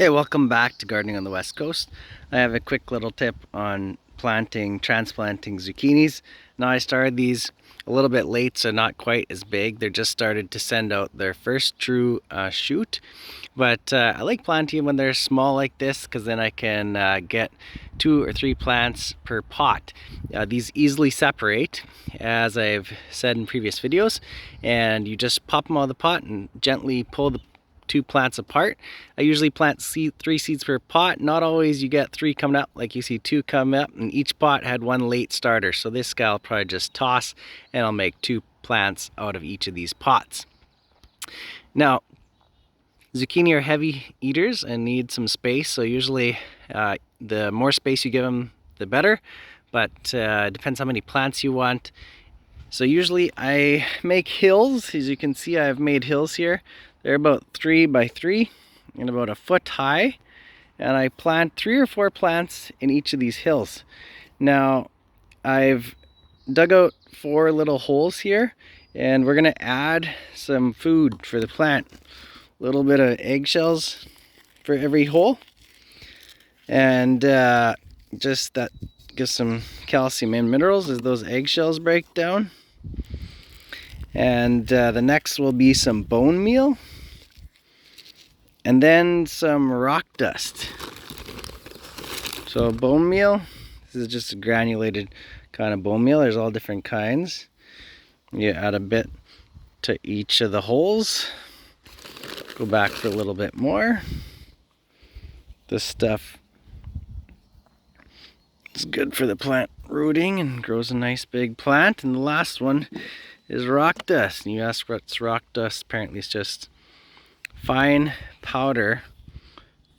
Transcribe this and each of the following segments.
Hey, welcome back to Gardening on the West Coast. I have a quick little tip on transplanting zucchinis. Now I started these a little bit late, so not quite as big. They're just started to send out their first true shoot. But I like planting them when they're small like this because then I can get 2 or 3 plants per pot. These easily separate, as I've said in previous videos, and you just pop them out of the pot and gently pull the 2 plants apart. I usually plant 3 seeds per pot. Not always you get 3 coming up, like you see 2 coming up, and each pot had 1 late starter. So this guy I'll probably just toss and I'll make 2 plants out of each of these pots. Now, zucchini are heavy eaters and need some space, so usually the more space you give them, the better, but it depends how many plants you want. So usually I make hills. As you can see, I've made hills here. They're about 3 by 3 and about 1 foot high, and I plant 3 or 4 plants in each of these hills. Now I've dug out 4 little holes here, and we're gonna add some food for the plant. A little bit of eggshells for every hole, and just that gives some calcium and minerals as those eggshells break down. And the next will be some bone meal, and then some rock dust. So bone meal, this is just a granulated kind of bone meal. There's all different kinds. You add a bit to each of the holes. Go back for a little bit more. This stuff is good for the plant rooting and grows a nice big plant. And the last one is rock dust. And you ask what's rock dust? Apparently it's just fine powder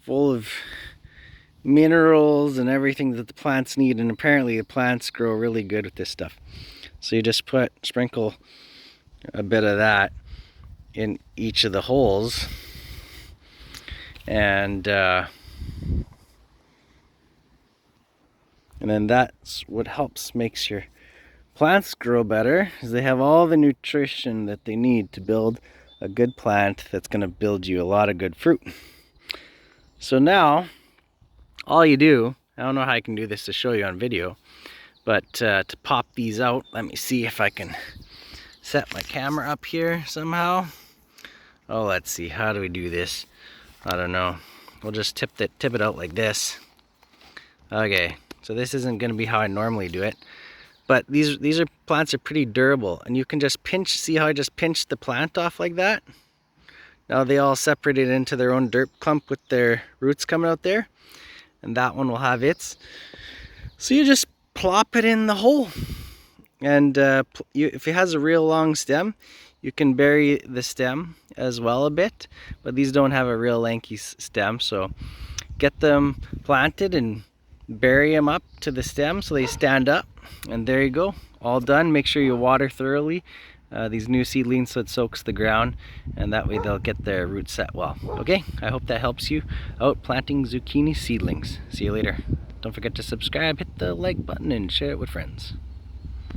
full of minerals and everything that the plants need, and apparently the plants grow really good with this stuff. So you just sprinkle a bit of that in each of the holes, and then that's what makes your plants grow better, is they have all the nutrition that they need to build a good plant that's going to build you a lot of good fruit. So now all you do, I don't know how I can do this to show you on video, but to pop these out, let me see if I can set my camera up here somehow. Oh, let's see, how do we do this? I don't know. We'll just tip it out like this. Okay, so this isn't going to be how I normally do it, but these plants are pretty durable, and you can just pinch. See how I just pinched the plant off like that? Now they all separated into their own dirt clump with their roots coming out there, and that one will have its. So you just plop it in the hole, and if it has a real long stem, you can bury the stem as well a bit, but these don't have a real lanky stem, so get them planted and bury them up to the stem so they stand up, and there you go, all done. Make sure you water thoroughly these new seedlings so it soaks the ground, and that way they'll get their roots set well. Okay, I hope that helps you out planting zucchini seedlings. See you later. Don't forget to subscribe, hit the like button, and share it with friends.